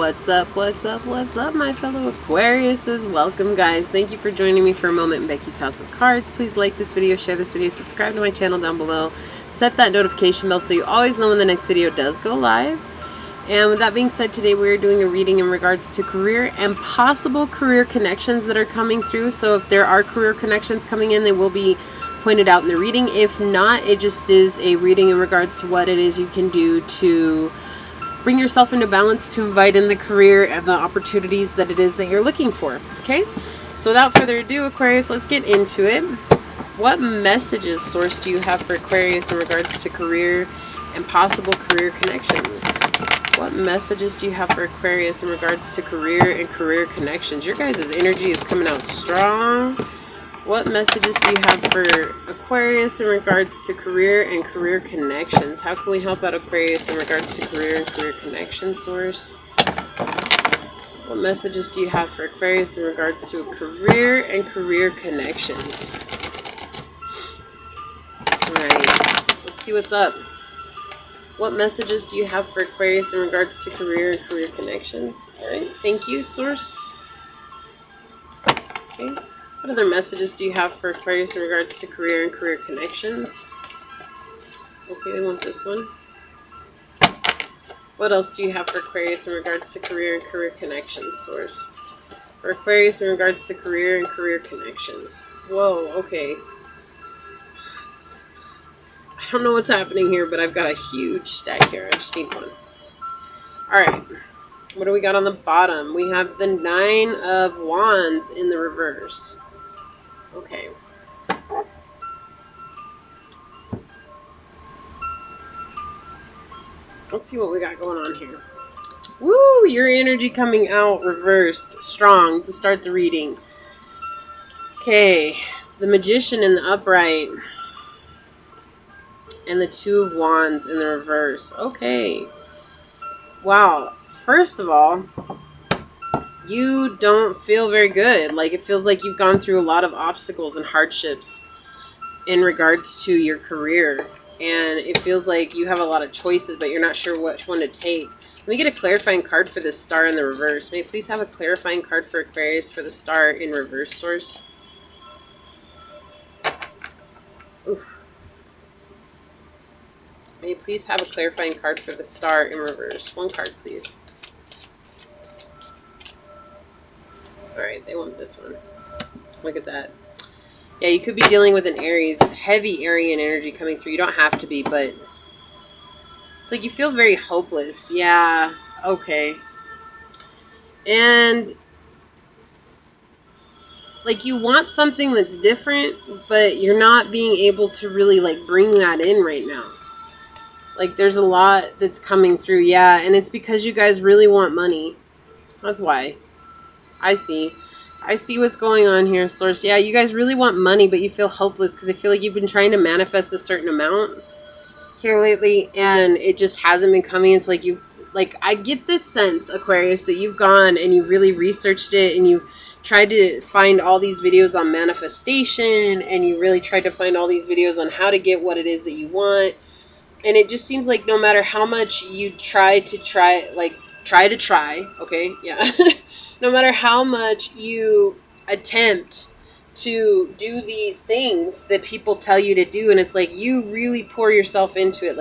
What's up, what's up, what's up, my fellow Aquariuses? Welcome, guys. Thank you for joining me for a moment in Becky's House of Cards. Please like this video, share this video, subscribe to my channel down below. Set that notification bell so you always know when the next video does go live. And with that being said, today we're doing a reading in regards to career and possible career connections that are coming through. So if there are career connections coming in, they will be pointed out in the reading. If not, it just is a reading in regards to what it is you can do to bring yourself into balance, to invite in the career and the opportunities that it is that you're looking for. Okay, so without further ado, Aquarius, let's get into it. What messages, Source, do you have for Aquarius in regards to career and possible career connections? What messages do you have for Aquarius in regards to career and career connections? Your guys' energy is coming out strong. What messages do you have for Aquarius in regards to career and career connections? How can we help out Aquarius in regards to career and career connections, Source? What messages do you have for Aquarius in regards to career and career connections? Alright, let's see what's up. What messages do you have for Aquarius in regards to career and career connections? Alright, thank you, Source. Okay. What other messages do you have for Aquarius in regards to career and career connections? Okay, they want this one. What else do you have for Aquarius in regards to career and career connections, Source? For Aquarius in regards to career and career connections. Whoa, okay. I don't know what's happening here, but I've got a huge stack here. I just need one. Alright. What do we got on the bottom? We have the 9 of Wands in the reverse. Okay. Let's see what we got going on here. Woo! Your energy coming out reversed. Strong to start the reading. Okay. The Magician in the upright. And the 2 of Wands in the reverse. Okay. Wow. First of all, you don't feel very good. Like, it feels like you've gone through a lot of obstacles and hardships in regards to your career. And it feels like you have a lot of choices, but you're not sure which one to take. Let me get a clarifying card for this star in the reverse. May I please have a clarifying card for Aquarius for the star in reverse, Source? Oof. May you please have a clarifying card for the star in reverse? One card, please. Alright, they want this one. Look at that. Yeah, you could be dealing with an Aries, heavy Aryan energy coming through. You don't have to be, but it's like you feel very hopeless. Yeah, okay. And like you want something that's different, but you're not being able to really like bring that in right now. Like there's a lot that's coming through. Yeah, and it's because you guys really want money. That's why. I see what's going on here, Source. Yeah, you guys really want money, but you feel hopeless because I feel like you've been trying to manifest a certain amount here lately, and it just hasn't been coming. It's like I get this sense, Aquarius, that you've gone and you've really researched it, and you've tried to find all these videos on manifestation, and you really tried to find all these videos on how to get what it is that you want. And it just seems like no matter how much you try, okay, yeah. No matter how much you attempt to do these things that people tell you to do, and it's like you really pour yourself into it,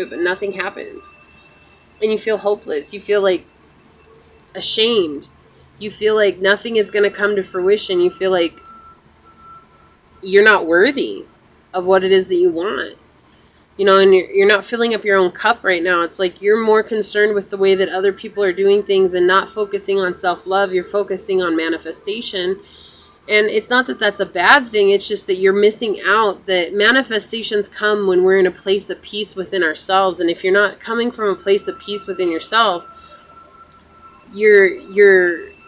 but nothing happens. And you feel hopeless. You feel like ashamed. You feel like nothing is going to come to fruition. You feel like you're not worthy of what it is that you want. You know, and you're not filling up your own cup right now. It's like you're more concerned with the way that other people are doing things and not focusing on self-love. You're focusing on manifestation. And it's not that that's a bad thing. It's just that you're missing out. That manifestations come when we're in a place of peace within ourselves. And if you're not coming from a place of peace within yourself, you're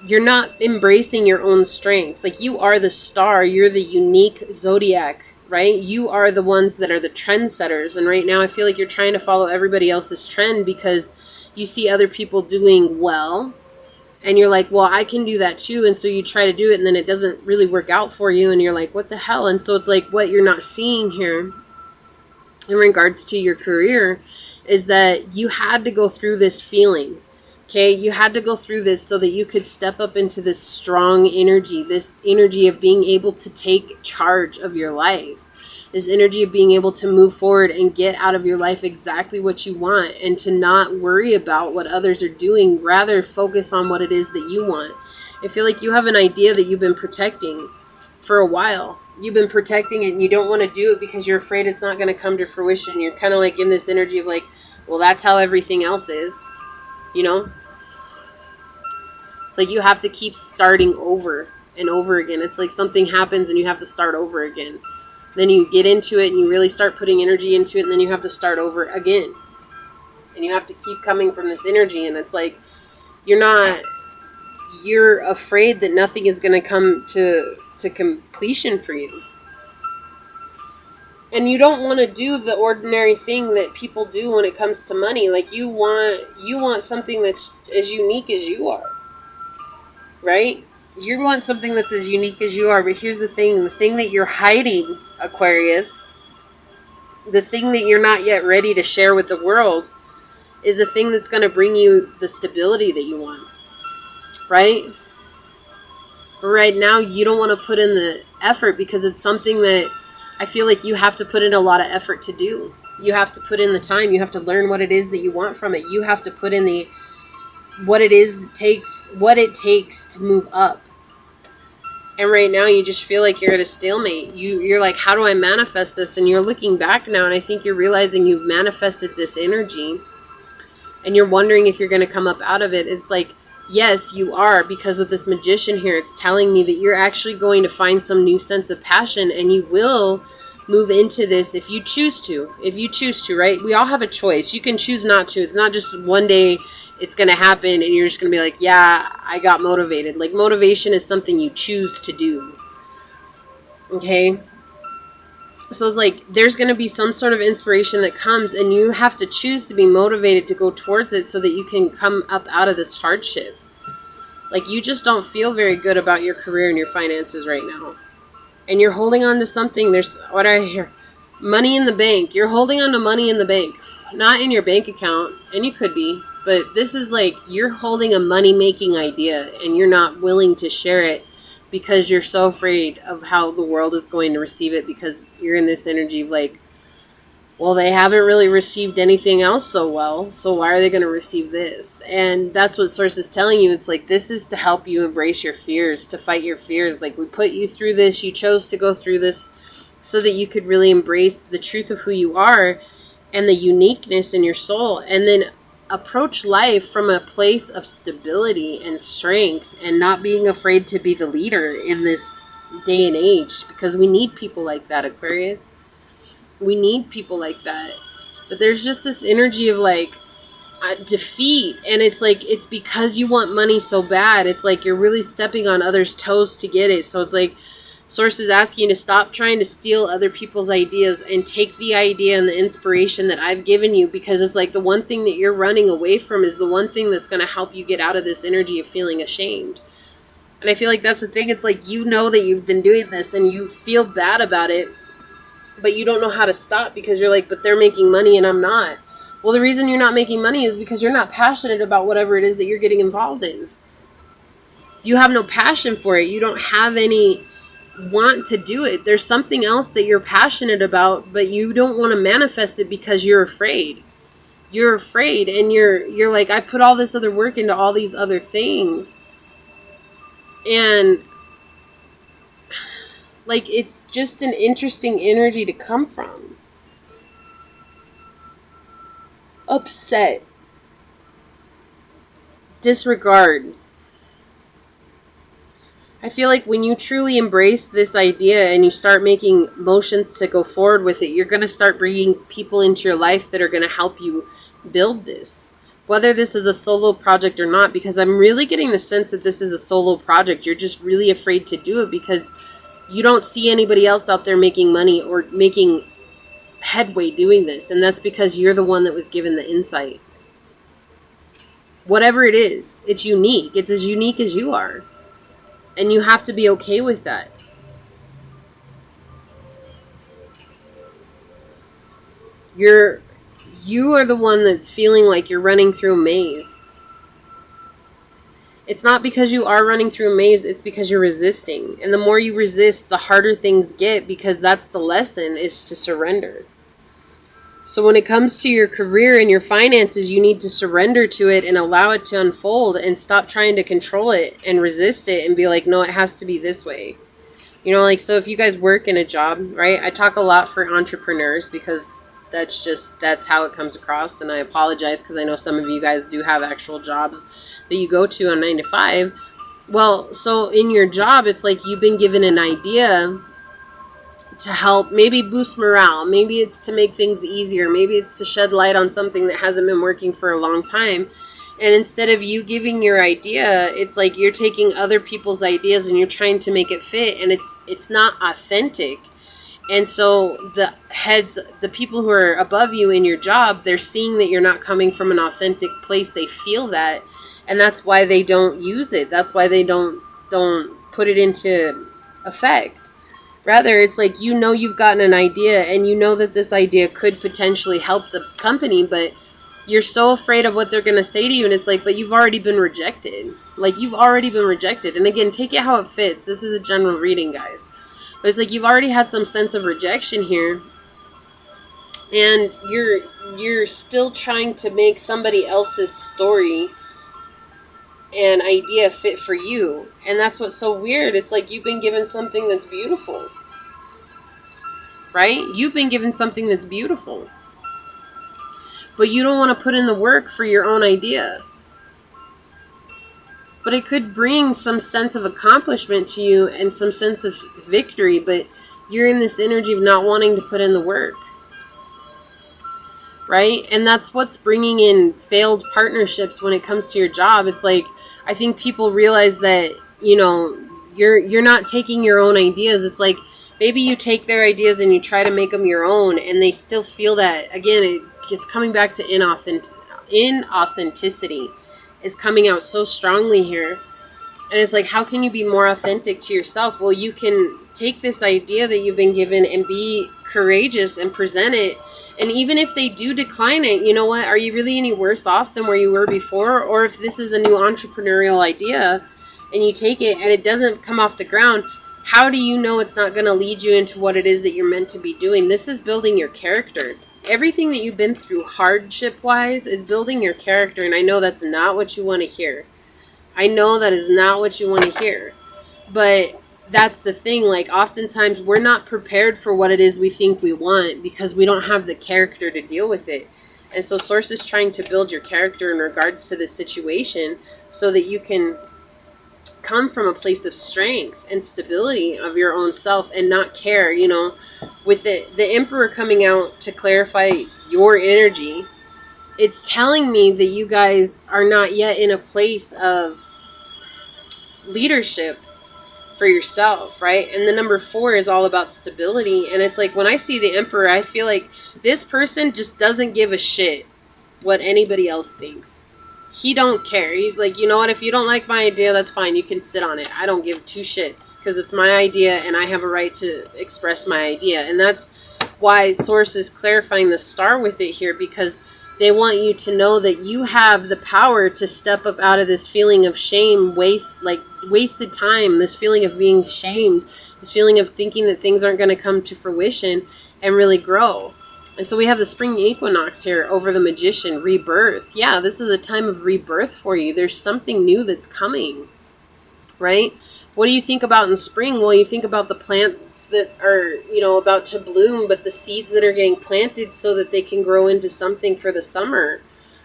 not embracing your own strength. Like you are the star. You're the unique zodiac. Right? You are the ones that are the trendsetters. And right now I feel like you're trying to follow everybody else's trend because you see other people doing well. And you're like, well, I can do that too. And so you try to do it and then it doesn't really work out for you. And you're like, what the hell? And so it's like what you're not seeing here in regards to your career is that you had to go through this feeling. Okay, you had to go through this so that you could step up into this strong energy, this energy of being able to take charge of your life, this energy of being able to move forward and get out of your life exactly what you want, and to not worry about what others are doing, rather focus on what it is that you want. I feel like you have an idea that you've been protecting for a while. You've been protecting it and you don't want to do it because you're afraid it's not going to come to fruition. You're kind of like in this energy of like, well, that's how everything else is, you know? It's like you have to keep starting over and over again. It's like something happens and you have to start over again. Then you get into it and you really start putting energy into it, and then you have to start over again. And you have to keep coming from this energy, and it's like you're afraid that nothing is going to come to completion for you. And you don't want to do the ordinary thing that people do when it comes to money. Like you want something that's as unique as you are. Right? You want something that's as unique as you are, but here's the thing that you're hiding, Aquarius, the thing that you're not yet ready to share with the world is a thing that's going to bring you the stability that you want. Right? But right now, you don't want to put in the effort because it's something that I feel like you have to put in a lot of effort to do. You have to put in the time. You have to learn what it is that you want from it. You have to put in what it takes to move up. And right now you just feel like you're at a stalemate. You're like, how do I manifest this? And you're looking back now, and I think you're realizing you've manifested this energy, and you're wondering if you're going to come up out of it. It's like, yes, you are, because with this Magician here, it's telling me that you're actually going to find some new sense of passion, and you will move into this if you choose to. If you choose to, right? We all have a choice. You can choose not to. It's not just one day it's going to happen and you're just going to be like, yeah, I got motivated. Like, motivation is something you choose to do. Okay? So it's like, there's going to be some sort of inspiration that comes, and you have to choose to be motivated to go towards it so that you can come up out of this hardship. Like, you just don't feel very good about your career and your finances right now. And you're holding on to something. There's, what I hear? Money in the bank. You're holding on to money in the bank. Not in your bank account. And you could be. But this is like, you're holding a money-making idea, and you're not willing to share it because you're so afraid of how the world is going to receive it, because you're in this energy of like, well, they haven't really received anything else so well, so why are they going to receive this? And that's what Source is telling you. It's like, this is to help you embrace your fears, to fight your fears. Like, we put you through this, you chose to go through this so that you could really embrace the truth of who you are and the uniqueness in your soul, and then approach life from a place of stability and strength, and not being afraid to be the leader in this day and age, because we need people like that, Aquarius. We need people like that. But there's just this energy of like defeat, and it's like, it's because you want money so bad. It's like you're really stepping on others' toes to get it. So it's like Source is asking you to stop trying to steal other people's ideas and take the idea and the inspiration that I've given you, because it's like the one thing that you're running away from is the one thing that's going to help you get out of this energy of feeling ashamed. And I feel like that's the thing. It's like, you know that you've been doing this and you feel bad about it, but you don't know how to stop because you're like, but they're making money and I'm not. Well, the reason you're not making money is because you're not passionate about whatever it is that you're getting involved in. You have no passion for it. You don't have any want to do it. There's something else that you're passionate about, but you don't want to manifest it because you're afraid. You're afraid, and you're like, I put all this other work into all these other things, and like, it's just an interesting energy to come from. Upset, disregard. I feel like when you truly embrace this idea and you start making motions to go forward with it, you're going to start bringing people into your life that are going to help you build this. Whether this is a solo project or not, because I'm really getting the sense that this is a solo project. You're just really afraid to do it because you don't see anybody else out there making money or making headway doing this. And that's because you're the one that was given the insight. Whatever it is, it's unique. It's as unique as you are. And you have to be okay with that. You are the one that's feeling like you're running through a maze. It's not because you are running through a maze, it's because you're resisting. And the more you resist, the harder things get, because that's the lesson, is to surrender. So when it comes to your career and your finances, you need to surrender to it and allow it to unfold, and stop trying to control it and resist it and be like, no, it has to be this way. You know, like, so if you guys work in a job, right? I talk a lot for entrepreneurs because that's how it comes across. And I apologize because I know some of you guys do have actual jobs that you go to on 9 to 5. Well, so in your job, it's like you've been given an idea to help maybe boost morale. Maybe it's to make things easier. Maybe it's to shed light on something that hasn't been working for a long time. And instead of you giving your idea, it's like you're taking other people's ideas and you're trying to make it fit, and it's not authentic. And so the heads, the people who are above you in your job, they're seeing that you're not coming from an authentic place. They feel that, and that's why they don't use it. That's why they don't put it into effect. Rather, it's like, you know, you've gotten an idea and you know that this idea could potentially help the company, but you're so afraid of what they're going to say to you. And it's like, but you've already been rejected. Like, you've already been rejected. And again, take it how it fits. This is a general reading, guys. But it's like you've already had some sense of rejection here. And you're still trying to make somebody else's story and idea fit for you. And that's what's so weird. It's like you've been given something that's beautiful. Right? You've been given something that's beautiful. But you don't want to put in the work for your own idea. But it could bring some sense of accomplishment to you and some sense of victory, but you're in this energy of not wanting to put in the work. Right? And that's what's bringing in failed partnerships when it comes to your job. It's like, I think people realize that, you know, you're not taking your own ideas. It's like, maybe you take their ideas and you try to make them your own, and they still feel that, again, it's coming back to inauthenticity is coming out so strongly here. And it's like, how can you be more authentic to yourself? Well, you can take this idea that you've been given and be courageous and present it. And even if they do decline it, you know what? Are you really any worse off than where you were before? Or if this is a new entrepreneurial idea and you take it and it doesn't come off the ground, how do you know it's not going to lead you into what it is that you're meant to be doing? This is building your character. Everything that you've been through hardship-wise is building your character, and I know that's not what you want to hear. I know that is not what you want to hear. But that's the thing, like, oftentimes we're not prepared for what it is we think we want because we don't have the character to deal with it. And so Source is trying to build your character in regards to this situation so that you can come from a place of strength and stability of your own self and not care, you know. With the Emperor coming out to clarify your energy, it's telling me that you guys are not yet in a place of leadership for yourself, right? And the number 4 is all about stability. And it's like, when I see the Emperor, I feel like this person just doesn't give a shit what anybody else thinks. He don't care. He's like, you know what? If you don't like my idea, that's fine. You can sit on it. I don't give 2 shits because it's my idea and I have a right to express my idea. And that's why Source is clarifying the star with it here, because they want you to know that you have the power to step up out of this feeling of shame, wasted time, this feeling of being shamed, this feeling of thinking that things aren't going to come to fruition and really grow. And so we have the spring equinox here over the Magician, rebirth. Yeah, this is a time of rebirth for you. There's something new that's coming, right? What do you think about in spring? Well, you think about the plants that are, you know, about to bloom, but the seeds that are getting planted so that they can grow into something for the summer,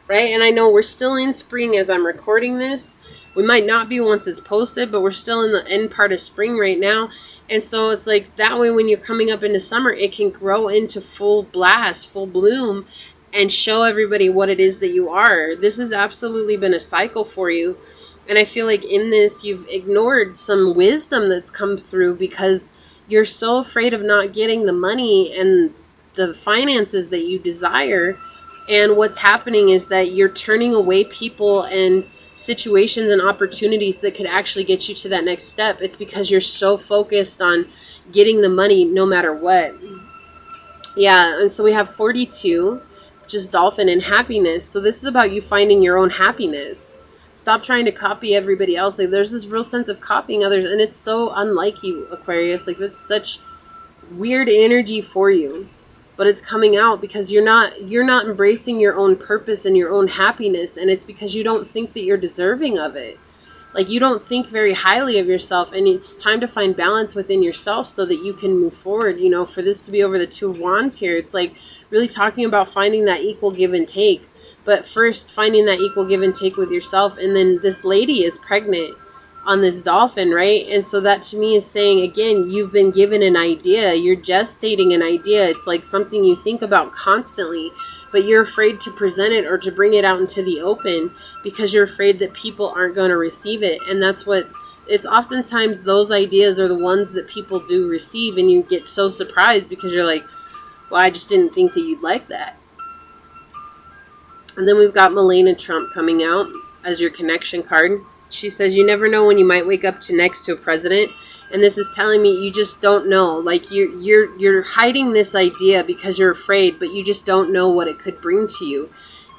right? And I know we're still in spring as I'm recording this. We might not be once it's posted, but we're still in the end part of spring right now. And so it's like that way when you're coming up into summer, it can grow into full blast, full bloom, and show everybody what it is that you are. This has absolutely been a cycle for you. And I feel like in this, you've ignored some wisdom that's come through because you're so afraid of not getting the money and the finances that you desire. And what's happening is that you're turning away people and situations and opportunities that could actually get you to that next step. It's because you're so focused on getting the money no matter what. Yeah, and so we have 42, which is dolphin and happiness. So this is about you finding your own happiness. Stop trying to copy everybody else. Like, there's this real sense of copying others, and it's so unlike you, Aquarius. Like, that's such weird energy for you, but it's coming out because you're not embracing your own purpose and your own happiness, and it's because you don't think that you're deserving of it. Like, you don't think very highly of yourself, and it's time to find balance within yourself so that you can move forward. You know, for this to be over the Two of Wands here, it's like really talking about finding that equal give and take. But first, finding that equal give and take with yourself. And then this lady is pregnant on this dolphin, right? And so that to me is saying, again, you've been given an idea. You're gestating an idea. It's like something you think about constantly, but you're afraid to present it or to bring it out into the open because you're afraid that people aren't going to receive it. And that's what, it's oftentimes those ideas are the ones that people do receive, and you get so surprised because you're like, well, I just didn't think that you'd like that. And then we've got Melania Trump coming out as your connection card. She says, you never know when you might wake up next to a president. And this is telling me you just don't know. Like, you're hiding this idea because you're afraid, but you just don't know what it could bring to you.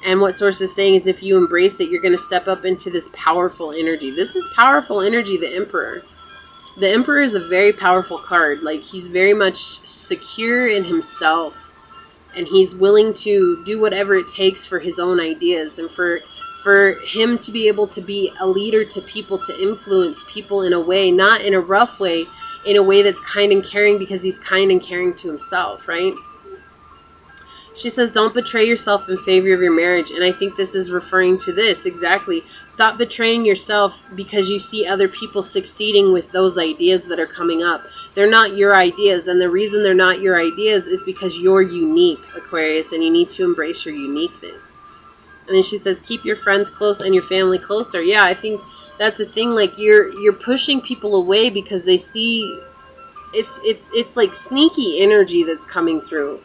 And what Source is saying is if you embrace it, you're going to step up into this powerful energy. This is powerful energy, the Emperor. The Emperor is a very powerful card. Like, he's very much secure in himself. And he's willing to do whatever it takes for his own ideas. And for him to be able to be a leader to people, to influence people in a way, not in a rough way, in a way that's kind and caring because he's kind and caring to himself, right? She says, don't betray yourself in favor of your marriage. And I think this is referring to this exactly. Stop betraying yourself because you see other people succeeding with those ideas that are coming up. They're not your ideas. And the reason they're not your ideas is because you're unique, Aquarius, and you need to embrace your uniqueness. And then she says, keep your friends close and your family closer. Yeah, I think that's the thing. Like, you're pushing people away because they see it's like sneaky energy that's coming through.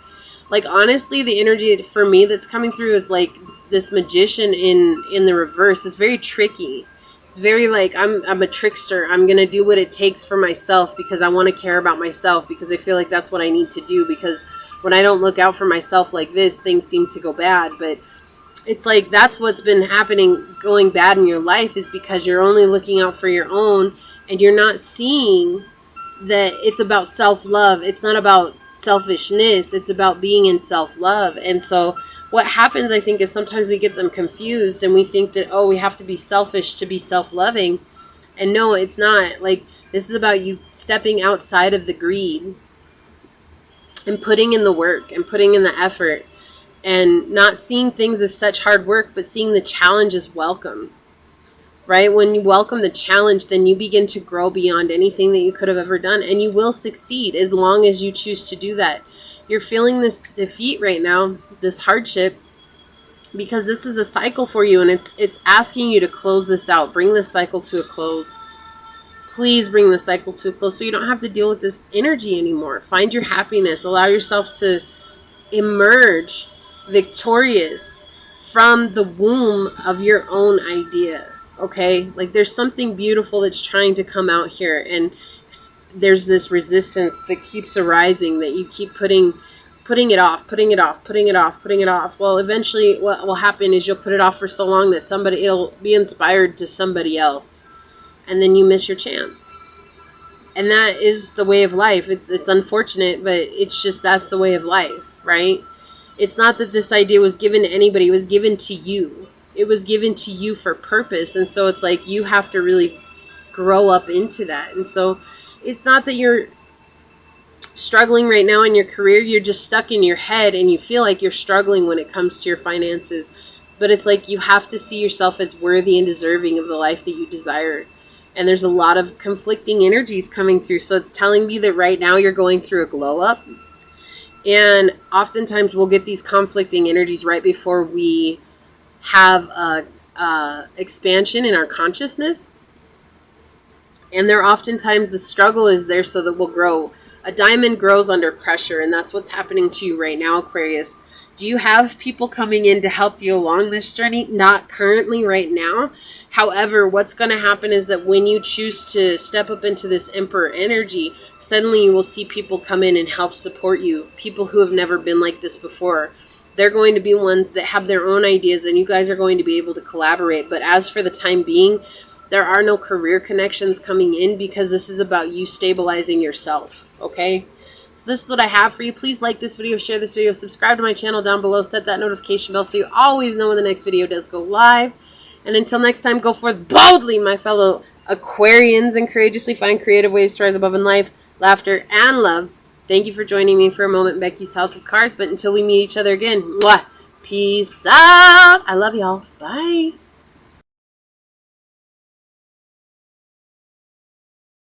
Like, honestly, the energy for me that's coming through is like this magician in the reverse. It's very tricky. It's very like, I'm a trickster. I'm going to do what it takes for myself because I want to care about myself, because I feel like that's what I need to do, because when I don't look out for myself like this, things seem to go bad. But it's like that's what's been happening, going bad in your life, is because you're only looking out for your own, and you're not seeing that it's about self-love. It's not about selfishness. It's about being in self-love. And so what happens, I think, is sometimes we get them confused and we think that, oh, we have to be selfish to be self-loving. And no, it's not. Like, this is about you stepping outside of the greed and putting in the work and putting in the effort and not seeing things as such hard work, but seeing the challenge as welcome. Right? When you welcome the challenge, then you begin to grow beyond anything that you could have ever done. And you will succeed as long as you choose to do that. You're feeling this defeat right now, this hardship, because this is a cycle for you. And it's asking you to close this out. Bring this cycle to a close. Please bring the cycle to a close so you don't have to deal with this energy anymore. Find your happiness. Allow yourself to emerge victorious from the womb of your own idea. Okay, like there's something beautiful that's trying to come out here, and there's this resistance that keeps arising, that you keep putting it off. Well, eventually what will happen is you'll put it off for so long that it'll be inspired to somebody else, and then you miss your chance. And that is the way of life. It's unfortunate, but it's just, that's the way of life, right? It's not that this idea was given to anybody. It was given to you. It was given to you for purpose. And so it's like you have to really grow up into that. And so it's not that you're struggling right now in your career. You're just stuck in your head and you feel like you're struggling when it comes to your finances. But it's like you have to see yourself as worthy and deserving of the life that you desire. And there's a lot of conflicting energies coming through. So it's telling me that right now you're going through a glow up. And oftentimes we'll get these conflicting energies right before we have a expansion in our consciousness. And there oftentimes the struggle is there so that we'll grow. A diamond grows under pressure, and that's what's happening to you right now, Aquarius. Do you have people coming in to help you along this journey? Not currently right now. However, what's going to happen is that when you choose to step up into this Emperor energy, suddenly you will see people come in and help support you. People who have never been like this before. they're going to be ones that have their own ideas, and you guys are going to be able to collaborate. But as for the time being, there are no career connections coming in because this is about you stabilizing yourself, okay? So this is what I have for you. Please like this video, share this video, subscribe to my channel down below, set that notification bell so you always know when the next video does go live. And until next time, go forth boldly, my fellow Aquarians, and courageously find creative ways to rise above in life, laughter, and love. Thank you for joining me for a moment in Becky's House of Cards. But until we meet each other again, mwah, peace out. I love y'all. Bye.